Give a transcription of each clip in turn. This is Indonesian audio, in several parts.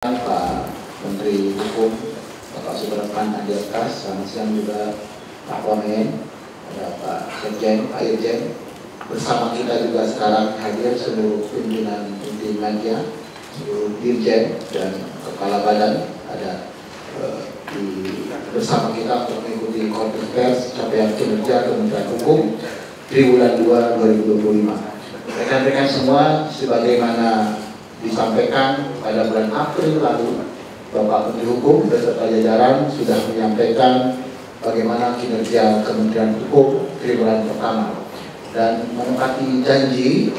Pak Menteri Hukum, Bapak Supratman Andi Akas, selamat siang juga Pak Wamen, ada Pak Sekjen, Pak Irjen. Bersama kita juga sekarang hadir seluruh pimpinan media, seluruh dirjen dan kepala badan ada bersama kita untuk mengikuti konferensi pers capaian kinerja Kementerian Hukum triwulan 2 2025. Rekan-rekan semua, sebagaimana disampaikan pada bulan April lalu, Bapak Menteri Hukum beserta jajaran sudah menyampaikan bagaimana kinerja Kementerian Hukum triwulan pertama, dan menepati janji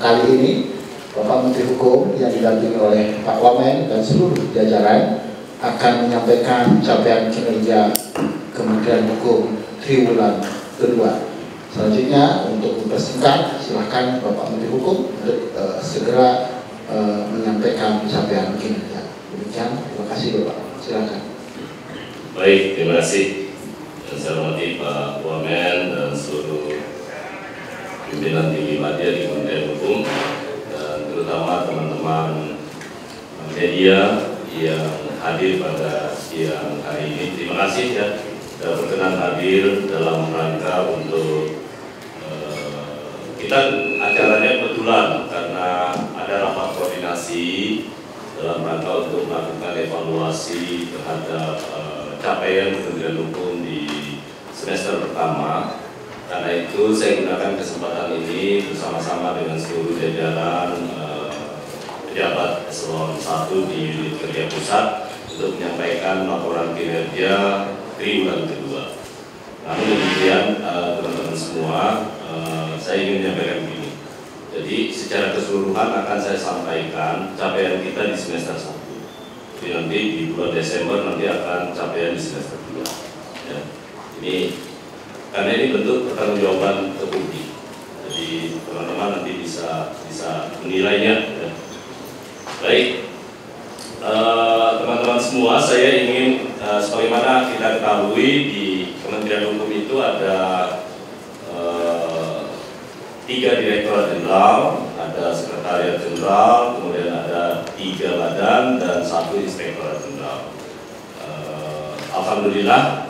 kali ini Bapak Menteri Hukum yang didampingi oleh Pak Wamen dan seluruh jajaran akan menyampaikan capaian kinerja Kementerian Hukum triwulan kedua. Selanjutnya untuk mempersingkat, silakan Bapak Menteri Hukum untuk segera menyampaikan capaian kinerja. Demikian, terima kasih Bapak. Silakan. Baik, terima kasih. Saya hormati Pak Wamen dan seluruh pimpinan tinggi media di Kementerian Hukum, dan terutama teman-teman media yang hadir pada siang hari ini. Terima kasih ya sudah berkenan hadir dalam rangka untuk kita acaranya kebetulan karena ada rapat koordinasi dalam rangka untuk melakukan evaluasi terhadap capaian Kementerian Hukum di semester pertama. Karena itu saya gunakan kesempatan ini bersama-sama dengan seluruh jajaran pejabat eselon 1 di unit kerja pusat untuk menyampaikan laporan kinerja triwulan kedua. Namun demikian teman-teman semua, saya ingin menyampaikan begini. Jadi secara keseluruhan akan saya sampaikan capaian kita di semester 1. Jadi nanti di bulan Desember nanti akan capaian di semester 2. Ya. Ini karena ini bentuk pertanggungjawaban ke publik. Jadi teman-teman nanti bisa menilainya. Ya. Baik, teman-teman semua, saya ingin sebagaimana kita ketahui di Kementerian Hukum itu ada 3 direktorat jenderal, ada sekretariat jenderal, kemudian ada 3 badan dan 1 inspektorat jenderal. Alhamdulillah,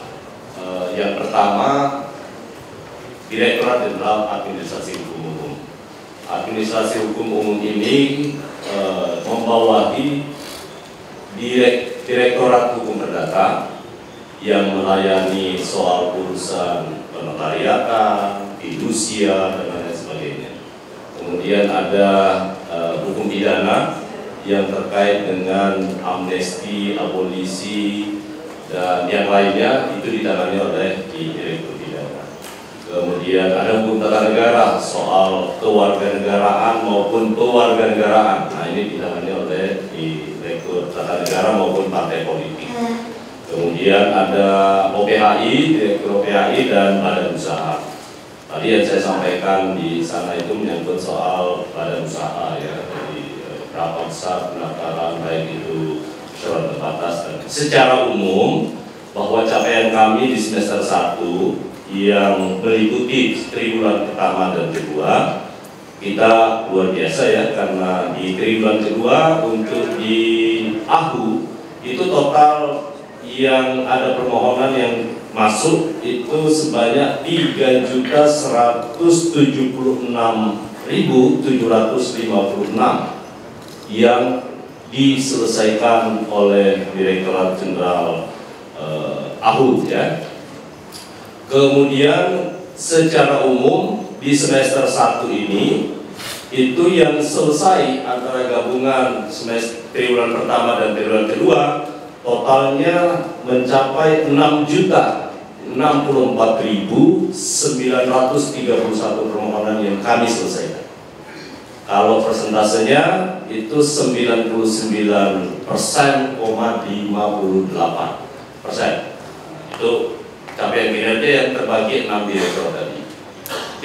yang pertama Direktorat Jenderal Administrasi Hukum Umum. Administrasi Hukum Umum ini membawahi Direktorat Hukum Perdata yang melayani soal urusan penotariatan, fidusia, dan lain sebagainya. Kemudian ada hukum pidana yang terkait dengan amnesti, abolisi, dan yang lainnya itu ditangani oleh Direktur Pidana. Kemudian ada hukum tata negara, soal kewarganegaraan maupun pewarganegaraan. Nah, ini ditangani oleh Direktur Tata Negara maupun partai politik. Kemudian ada OPHI, Direktur OPHI dan badan usaha. Tadi yang saya sampaikan di sana itu menyangkut soal badan usaha ya, jadi berapa besar pendaftaran baik itu surat terbatas dan secara umum bahwa capaian kami di semester 1 yang meliputi triwulan pertama dan kedua kita luar biasa ya, karena di triwulan kedua untuk di AHU itu total yang ada permohonan yang masuk itu sebanyak 3.176.756 yang diselesaikan oleh Direktorat Jenderal AHU ya. Kemudian secara umum di semester 1 ini itu yang selesai antara gabungan semester triwulan pertama dan triwulan kedua totalnya mencapai 6.064.931 permohonan yang kami selesaikan. Kalau persentasenya itu 99,58%. Itu capaian kinerja yang terbagi 6 direktur tadi.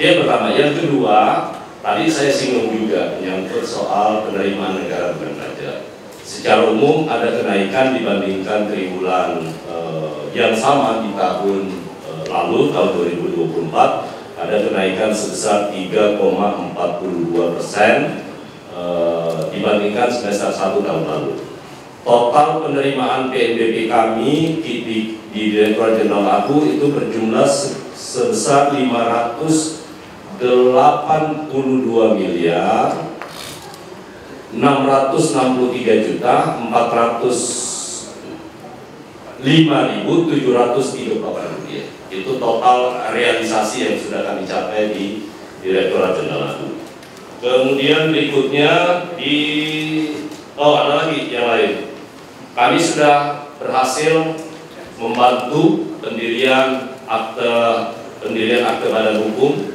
Itu yang pertama. Yang kedua, tadi saya singgung juga menyangkut soal penerimaan negara bukan pajak. Secara umum ada kenaikan dibandingkan triwulan yang sama di tahun lalu, tahun 2024, ada kenaikan sebesar 3,42% dibandingkan semester 1 tahun lalu. total penerimaan PNBP kami di Direktorat Jenderal Abu itu berjumlah sebesar 582 miliar 663.405.738 rupiah. Itu total realisasi yang sudah kami capai di Direktorat Jenderal Abu. Kemudian berikutnya ada lagi yang lain. Kami sudah berhasil membantu pendirian akte badan hukum,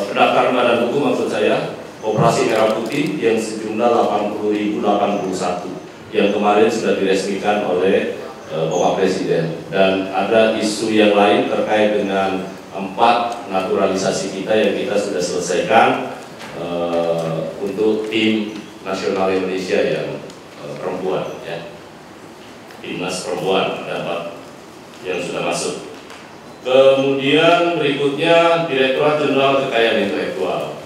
pendaftaran badan hukum maksud saya, Operasi Merah Putih yang sejumlah 80.081 yang kemarin sudah diresmikan oleh Bapak Presiden. Dan ada isu yang lain terkait dengan 4 naturalisasi kita yang kita sudah selesaikan untuk tim nasional Indonesia yang perempuan, ya. Timnas perempuan dapat yang sudah masuk. Kemudian berikutnya Direktorat Jenderal Kekayaan Intelektual.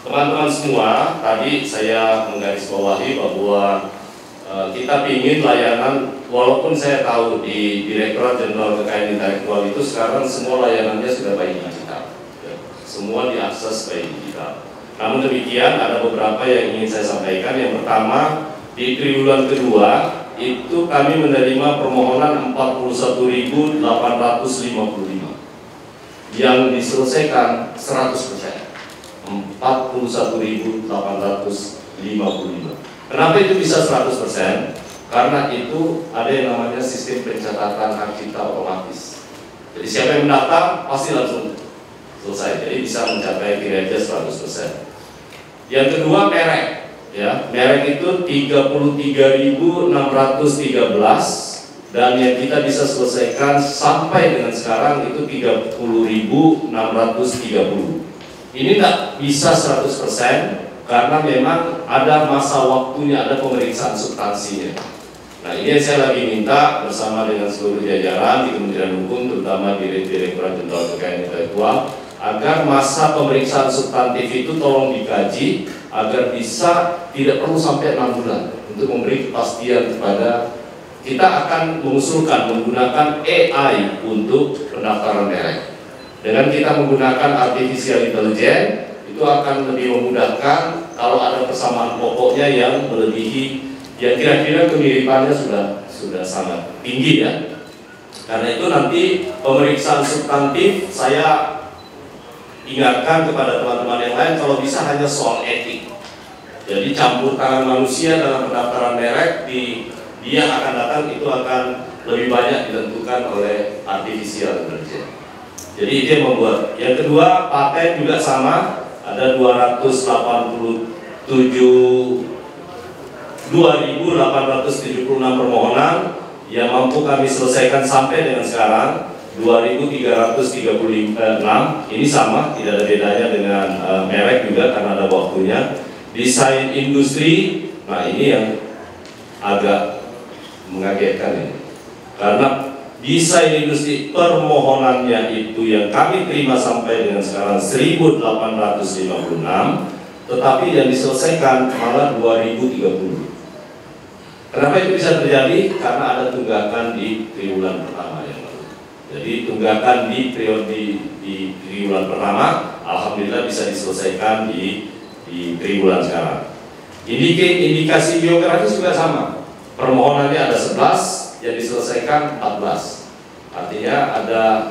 Teman-teman semua, tadi saya menggarisbawahi bahwa kita ingin layanan, walaupun saya tahu di Direktorat Jenderal Kekayaan Intelektual itu sekarang semua layanannya sudah by digital, ya. Semua diakses by digital. Namun demikian ada beberapa yang ingin saya sampaikan. Yang pertama, di triwulan kedua itu kami menerima permohonan 41.855 yang diselesaikan 100%. 41.855. Kenapa itu bisa 100%? Karena itu ada yang namanya sistem pencatatan hak cipta otomatis. Jadi siapa yang mendaftar pasti langsung selesai. Jadi bisa mencapai kinerja 100%. Yang kedua merek. Ya, merek itu 33.613 dan yang kita bisa selesaikan sampai dengan sekarang itu 30.630. Ini tidak bisa 100% karena memang ada masa waktunya, ada pemeriksaan substansinya. Nah, ini yang saya lagi minta bersama dengan seluruh jajaran di Kementerian Hukum, terutama di Direktorat Jenderal Kekayaan Intelektual, agar masa pemeriksaan substantif itu tolong dikaji agar bisa tidak perlu sampai 6 bulan untuk memberi kepastian kepada kita. Akan mengusulkan menggunakan AI untuk pendaftaran merek. Dengan kita menggunakan artificial intelligence itu akan lebih memudahkan kalau ada persamaan pokoknya yang melebihi, yang kira-kira kemiripannya sudah sangat tinggi, ya. Karena itu nanti pemeriksaan substantif saya ingatkan kepada teman-teman yang lain kalau bisa hanya soal etik. Jadi campur tangan manusia dalam pendaftaran merek dia akan datang itu akan lebih banyak ditentukan oleh artificial intelligence. Jadi itu yang membuat. Yang kedua, paten juga sama, ada 2.876 permohonan yang mampu kami selesaikan sampai dengan sekarang 2.336. Ini sama, tidak ada bedanya dengan merek juga karena ada waktunya. Desain industri, nah ini yang agak mengagetkan ini. Karena desain industri permohonannya itu yang kami terima sampai dengan sekarang 1.856, tetapi yang diselesaikan malah 2.030. Kenapa itu bisa terjadi? Karena ada tunggakan di triwulan pertama yang lalu. Jadi tunggakan di triwulan pertama, alhamdulillah bisa diselesaikan di triwulan sekarang. Indikasi geografis juga sama. Permohonannya ada 11, yang diselesaikan 14. Artinya ada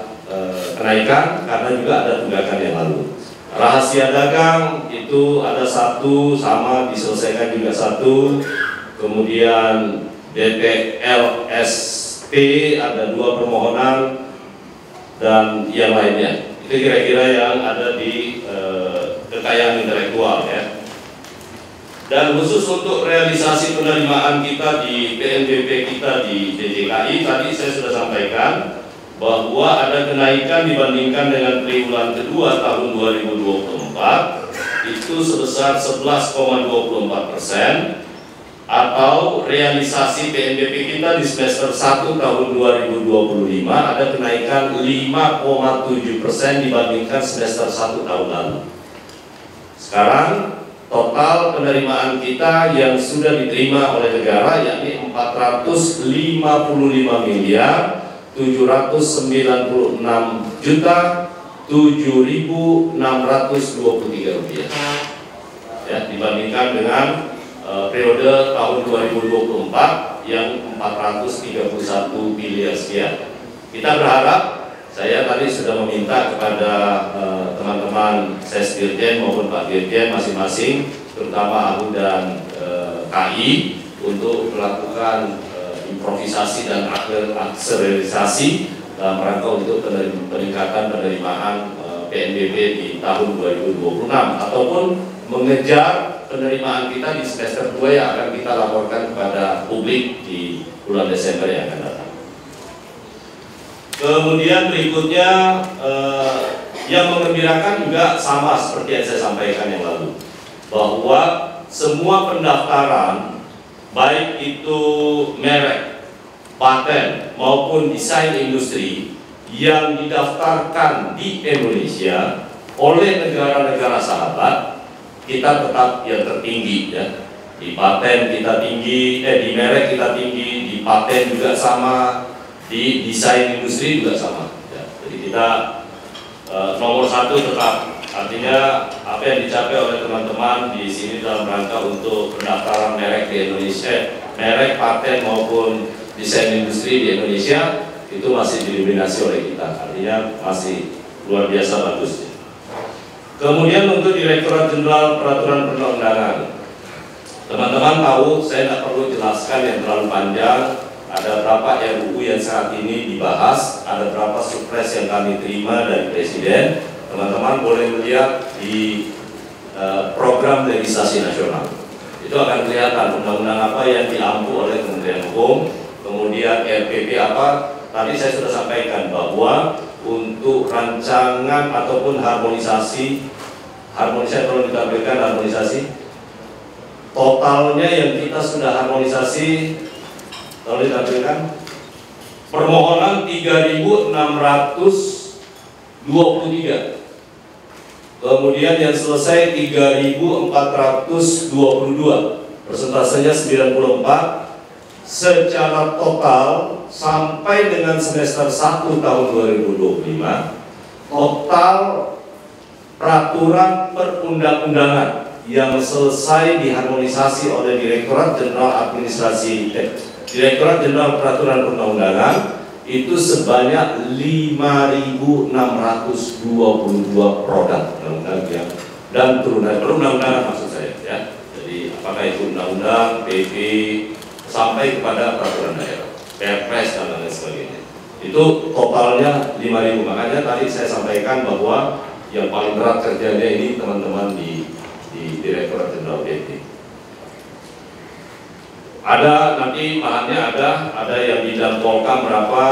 kenaikan karena juga ada tunggakan yang lalu. Rahasia dagang itu ada 1, sama diselesaikan juga 1. Kemudian DPLSP ada 2 permohonan dan yang lainnya. Itu kira-kira yang ada di kekayaan intelektual, ya. Dan khusus untuk realisasi penerimaan kita di PNBP kita di DJKI, tadi saya sudah sampaikan bahwa ada kenaikan dibandingkan dengan triwulan kedua tahun 2024 itu sebesar 11,24%, atau realisasi PNBP kita di semester 1 tahun 2025 ada kenaikan 5,7% dibandingkan semester 1 tahun lalu. Sekarang total penerimaan kita yang sudah diterima oleh negara yakni 455.796.7.623 rupiah. Ya, dibandingkan dengan periode tahun 2024 yang 431 miliar sekian. Kita berharap, saya tadi sudah meminta kepada teman-teman Ses Dirjen maupun Pak Dirjen masing-masing, terutama AHU dan KI, untuk melakukan improvisasi dan akselerasi dalam rangka untuk peningkatan penerimaan PNBP di tahun 2026 ataupun mengejar penerimaan kita di semester 2 yang akan kita laporkan kepada publik di bulan Desember yang akan datang. Kemudian berikutnya yang mengembirakan juga sama seperti yang saya sampaikan yang lalu, bahwa semua pendaftaran baik itu merek, paten maupun desain industri yang didaftarkan di Indonesia oleh negara-negara sahabat, kita tetap yang tertinggi ya. Di paten kita tinggi, di merek kita tinggi, di paten juga sama, di desain industri juga sama ya. Jadi kita nomor 1 tetap, artinya apa yang dicapai oleh teman-teman di sini dalam rangka untuk pendaftaran merek di Indonesia, merek, paten maupun desain industri di Indonesia itu masih didominasi oleh kita, artinya masih luar biasa bagus. Kemudian untuk Direktorat Jenderal Peraturan Perundang-undangan, teman-teman tahu, saya tidak perlu jelaskan yang terlalu panjang. Ada berapa RUU yang saat ini dibahas, ada berapa surpres yang kami terima dari Presiden. Teman-teman boleh melihat di program legislasi nasional. Itu akan kelihatan undang-undang apa yang diampu oleh Kementerian Hukum, kemudian RPP apa. Tadi saya sudah sampaikan bahwa untuk rancangan ataupun harmonisasi tolong ditampilkan harmonisasi. Totalnya yang kita sudah harmonisasi, tolong ditampilkan, permohonan 3.623. Kemudian yang selesai 3.422, persentasenya 94. Secara total sampai dengan semester 1 tahun 2025, total peraturan perundang-undangan yang selesai diharmonisasi oleh Direktorat Jenderal Direktorat Jenderal Peraturan Perundang-undangan itu sebanyak 5.622 produk undang-undang dan turunan perundang-undangan maksud saya ya. Jadi apakah itu undang-undang, PP sampai kepada peraturan daerah, Perpres dan lain sebagainya. Itu totalnya 5.000. Makanya tadi saya sampaikan bahwa yang paling berat kerjanya ini teman-teman di Direktorat Jenderal PP. Ada nanti bahannya ada yang di dalam Polkam berapa,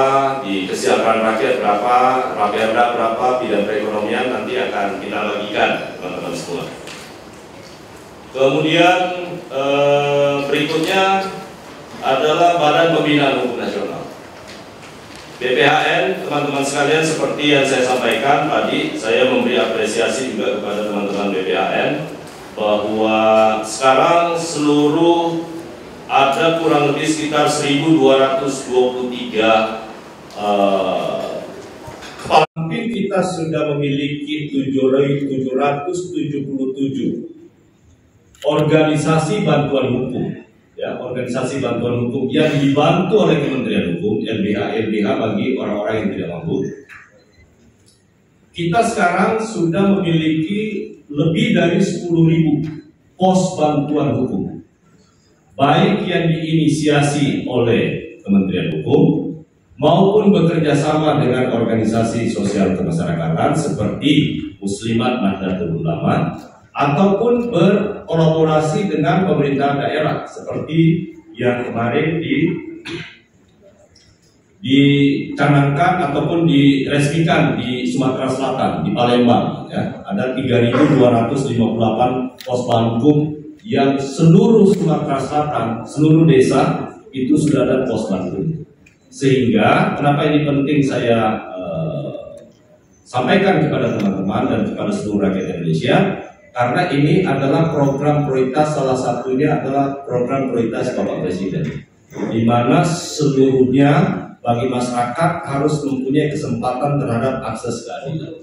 di kesejahteraan rakyat berapa, Raperda berapa, bidang perekonomian nanti akan kita bagikan teman-teman semua. Kemudian berikutnya adalah Badan Pembinaan Hukum Nasional. BPHN, teman-teman sekalian, seperti yang saya sampaikan tadi, saya memberi apresiasi juga kepada teman-teman BPHN bahwa sekarang seluruh ada kurang lebih sekitar 1.223 kepala. Mungkin kita sudah memiliki 777 organisasi bantuan hukum. Ya, organisasi bantuan hukum yang dibantu oleh Kementerian Hukum, LBH bagi orang-orang yang tidak mampu. Kita sekarang sudah memiliki lebih dari 10.000 pos bantuan hukum, baik yang diinisiasi oleh Kementerian Hukum maupun bekerja sama dengan organisasi sosial kemasyarakatan seperti Muslimat Nahdlatul Ulama, ataupun berkolaborasi dengan pemerintah daerah seperti yang kemarin dicanangkan ataupun diresmikan di Sumatera Selatan, di Palembang ya. Ada 3.258 pos bantuan yang seluruh Sumatera Selatan, seluruh desa itu sudah ada pos bantuan. Sehingga kenapa ini penting saya sampaikan kepada teman-teman dan kepada seluruh rakyat Indonesia, karena ini adalah program prioritas, salah satunya adalah program prioritas Bapak Presiden, di mana seluruhnya bagi masyarakat harus mempunyai kesempatan terhadap akses keadilan.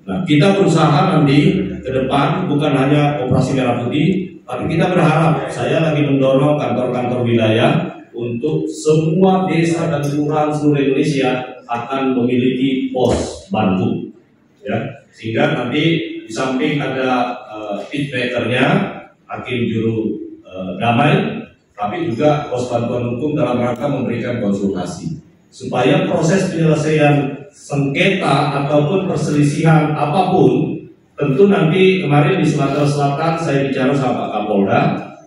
Nah, kita berusaha nanti ke depan bukan hanya operasi merah putih, tapi kita berharap, saya lagi mendorong kantor-kantor wilayah untuk semua desa dan kelurahan seluruh Indonesia akan memiliki pos bantu, ya, sehingga nanti di samping ada feedbackernya, hakim juru damai, tapi juga pos bantuan hukum dalam rangka memberikan konsultasi supaya proses penyelesaian sengketa ataupun perselisihan apapun, tentu nanti kemarin di Sumatera Selatan saya bicara sama Pak Kapolda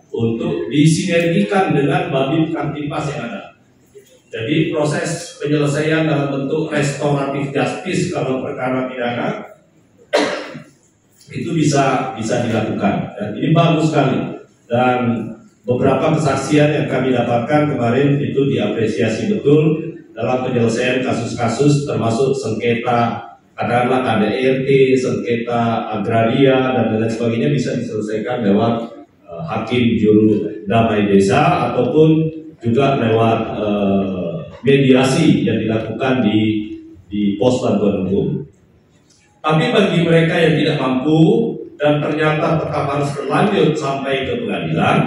untuk disinergikan dengan Babin Kamtipmas yang ada. Jadi proses penyelesaian dalam bentuk restoratif justice kalau perkara pidana itu bisa dilakukan, dan ini bagus sekali. Dan beberapa kesaksian yang kami dapatkan kemarin itu diapresiasi betul dalam penyelesaian kasus-kasus termasuk sengketa katakanlah KDRT, sengketa agraria dan lain sebagainya bisa diselesaikan lewat hakim juru damai desa ataupun juga lewat mediasi yang dilakukan di pos bantuan hukum. Tapi bagi mereka yang tidak mampu dan ternyata tetap harus berlanjut sampai ke pengadilan,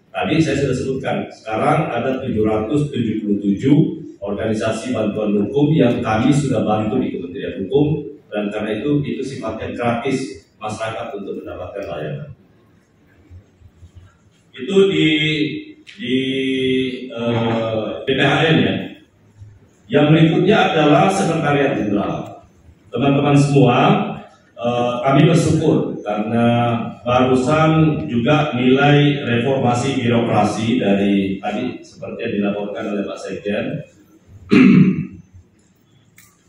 tadi saya sudah sebutkan, sekarang ada 777 organisasi bantuan hukum yang kami sudah bantu di Kementerian Hukum, dan karena itu sifatnya gratis masyarakat untuk mendapatkan layanan. Itu di BPHN ya. Yang berikutnya adalah Sekretariat Jenderal. Teman-teman semua, kami bersyukur karena barusan juga nilai reformasi birokrasi dari tadi seperti yang dilaporkan oleh Pak Sekjen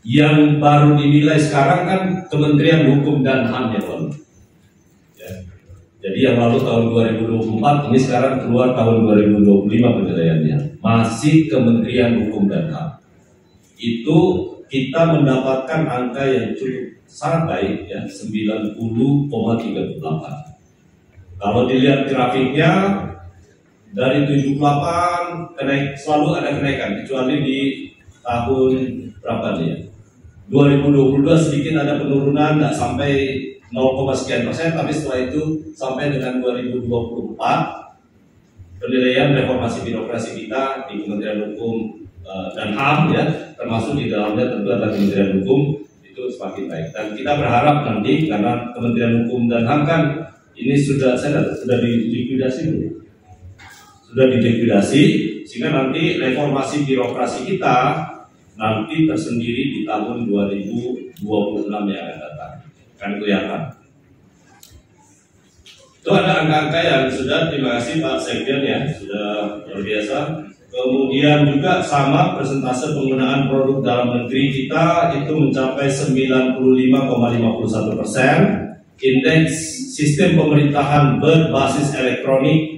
yang baru dinilai sekarang kan Kementerian Hukum dan HAM ya Pak. Ya. Jadi yang lalu tahun 2024, ini sekarang keluar tahun 2025 penilaiannya masih Kementerian Hukum dan HAM. Itu kita mendapatkan angka yang cukup sangat baik ya, 90,38. Kalau dilihat grafiknya dari 78 selalu ada kenaikan, kecuali di tahun berapa nih ya? 2022 sedikit ada penurunan, nggak sampai 0,sekian%, tapi setelah itu sampai dengan 2024 penilaian reformasi birokrasi kita di Kementerian Hukum dan HAM ya, termasuk di dalamnya tentu ada Kementerian Hukum, itu semakin baik. Dan kita berharap nanti karena Kementerian Hukum dan HAM kan ini sudah dilikuidasi dulu. Sudah dilikuidasi, sehingga nanti reformasi birokrasi kita nanti tersendiri di tahun 2026 yang akan datang. Kan kelihatan. Itu ada angka-angka yang sudah, terima kasih Pak Sekjen ya, sudah luar biasa. Kemudian juga sama persentase penggunaan produk dalam negeri kita itu mencapai 95,51%. Indeks sistem pemerintahan berbasis elektronik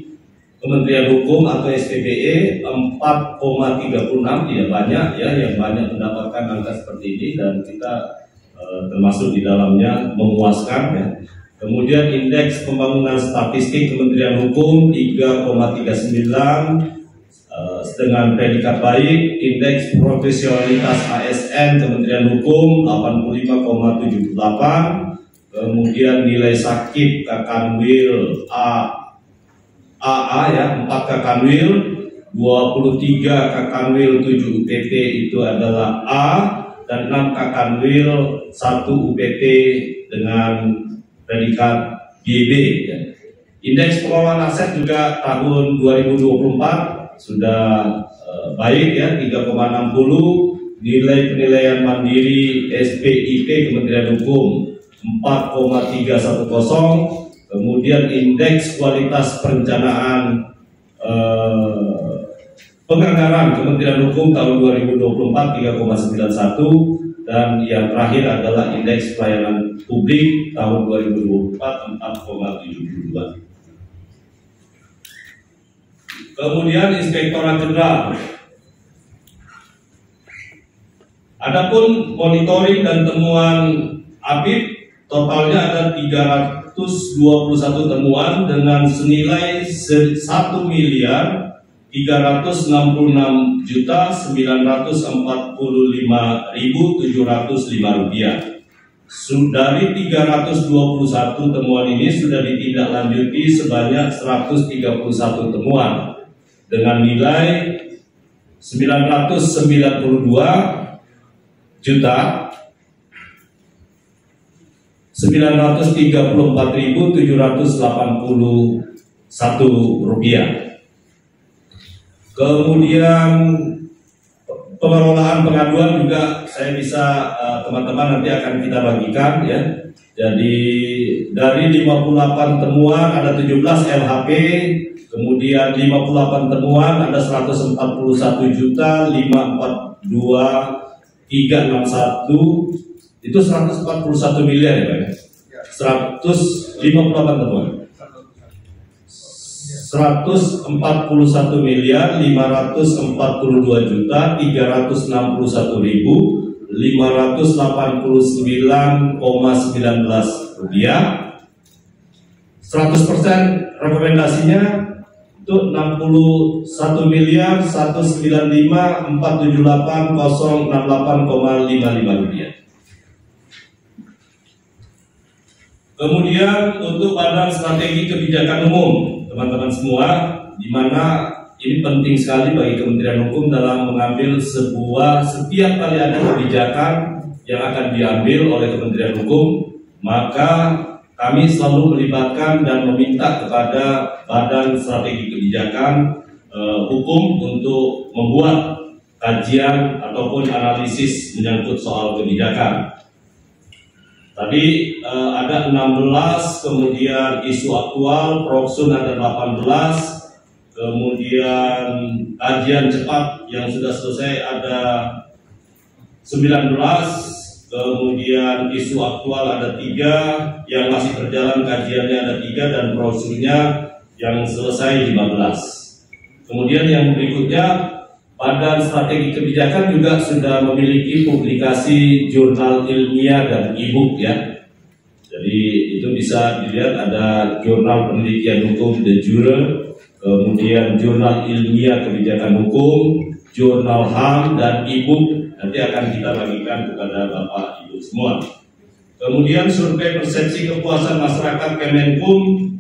Kementerian Hukum atau SPBE 4,36, tidak banyak ya yang banyak mendapatkan angka seperti ini, dan kita termasuk di dalamnya memuaskan ya. Kemudian indeks pembangunan statistik Kementerian Hukum 3,39 dengan predikat baik. Indeks profesionalitas ASN Kementerian Hukum 85,78. Kemudian nilai sakit Kakanwil AA ya, 4 Kakanwil, 23 Kakanwil 7 UPT itu adalah A, dan 6 Kakanwil 1 UPT dengan predikat GB ya. Indeks pengelolaan aset juga tahun 2024 sudah baik ya, 3,60. Nilai penilaian mandiri SPIP Kementerian Hukum 4,310. Kemudian indeks kualitas perencanaan penganggaran Kementerian Hukum tahun 2024 3,91, dan yang terakhir adalah indeks pelayanan publik tahun 2024 4,72. Kemudian Inspektorat Jenderal. Adapun monitoring dan temuan APIP totalnya ada 321 temuan dengan senilai 1.366.945.705 rupiah. Dari 321 temuan ini sudah ditindaklanjuti sebanyak 131 temuan dengan nilai 994.781 rupiah. Kemudian pengelolaan pengaduan juga saya bisa teman-teman nanti akan kita bagikan ya. Jadi dari 58 temuan ada 17 LHP, kemudian 58 temuan ada 141.542.361, itu 141 miliar ya Pak ya. 158 temuan. 141.541.589,19 rupiah. 100% rekomendasinya itu 61.195.478.068,55 rupiah. Kemudian untuk Badan Strategi Kebijakan Umum, teman-teman semua, di mana ini penting sekali bagi Kementerian Hukum dalam mengambil setiap kali ada kebijakan yang akan diambil oleh Kementerian Hukum, maka kami selalu melibatkan dan meminta kepada Badan Strategi Kebijakan Hukum untuk membuat kajian ataupun analisis menyangkut soal kebijakan. Tadi ada 16, kemudian isu aktual, Proksun ada 18, kemudian kajian cepat yang sudah selesai ada 19, kemudian isu aktual ada 3, yang masih berjalan kajiannya ada 3, dan Proksunnya yang selesai 15. Kemudian yang berikutnya, Badan Strategi Kebijakan juga sudah memiliki publikasi jurnal ilmiah dan e-book ya. Jadi itu bisa dilihat ada jurnal penelitian hukum de jure, kemudian jurnal ilmiah kebijakan hukum, jurnal HAM dan e-book. Nanti akan kita bagikan kepada Bapak Ibu semua. Kemudian survei persepsi kepuasan masyarakat Kemenkum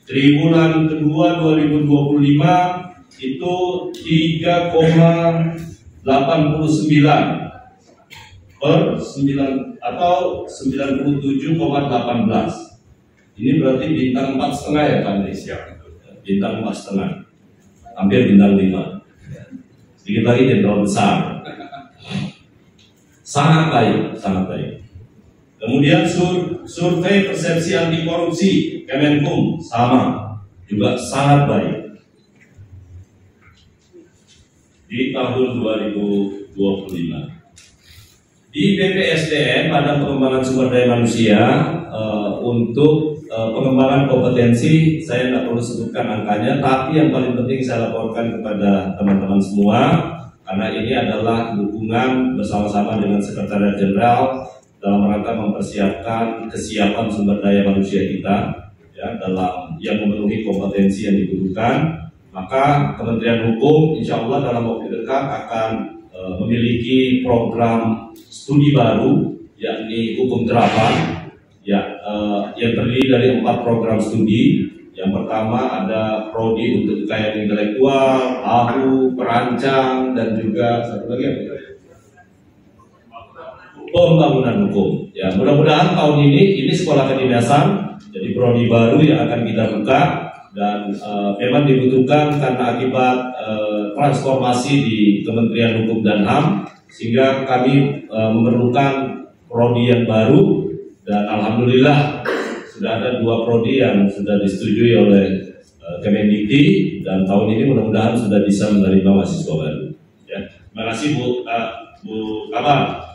triwulan kedua 2025 itu 3,89 per 9 atau 97,18. Ini berarti bintang 4,5 ya Pak Andris ya. Bintang 4,5. Hampir bintang 5. Sedikit lagi jadi terlalu besar. Sangat baik, sangat baik. Kemudian survei persepsi anti korupsi Kemenkum sama, juga sangat baik. Di tahun 2025. Di BPSDM, Badan Pengembangan Sumber Daya Manusia, untuk pengembangan kompetensi, saya tidak perlu sebutkan angkanya, tapi yang paling penting saya laporkan kepada teman-teman semua, karena ini adalah dukungan bersama-sama dengan Sekretariat Jenderal dalam rangka mempersiapkan kesiapan sumber daya manusia kita, ya, dalam yang memenuhi kompetensi yang dibutuhkan. Maka Kementerian Hukum insya Allah dalam waktu dekat akan memiliki program studi baru, yakni hukum terapan, ya, yang terdiri dari 4 program studi. Yang pertama ada prodi untuk kekayaan intelektual, AHU, perancang, dan juga satu lagi apa? Pembangunan hukum. Ya, mudah-mudahan tahun ini sekolah kedinasan, jadi prodi baru yang akan kita buka. Dan memang dibutuhkan karena akibat transformasi di Kementerian Hukum dan HAM, sehingga kami memerlukan prodi yang baru, dan alhamdulillah sudah ada 2 prodi yang sudah disetujui oleh Kemendikti, dan tahun ini mudah-mudahan sudah bisa menerima mahasiswa baru. Ya, terima kasih Bu Kabar.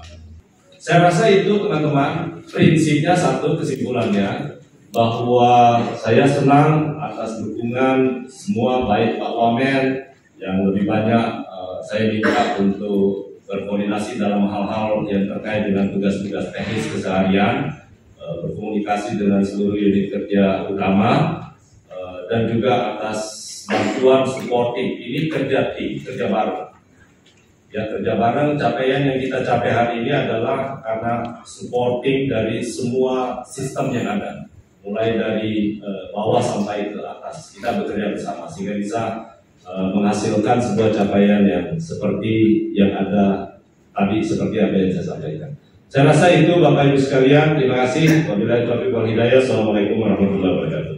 Saya rasa itu teman-teman, prinsipnya satu, kesimpulannya bahwa saya senang atas dukungan semua, baik Pak Wamen yang lebih banyak saya minta untuk berkoordinasi dalam hal-hal yang terkait dengan tugas-tugas teknis keseharian, berkomunikasi dengan seluruh unit kerja utama, dan juga atas bantuan supporting. Ini kerja tim, kerja bareng. Ya, kerja bareng, capaian yang kita capai hari ini adalah karena supporting dari semua sistem yang ada, mulai dari bawah sampai ke atas. Kita bekerja bersama sehingga bisa menghasilkan sebuah capaian yang seperti yang ada tadi, seperti apa yang saya sampaikan. Saya rasa itu Bapak Ibu sekalian. Terima kasih. Wabillahi taufiq wal hidayah. Assalamualaikum warahmatullahi wabarakatuh.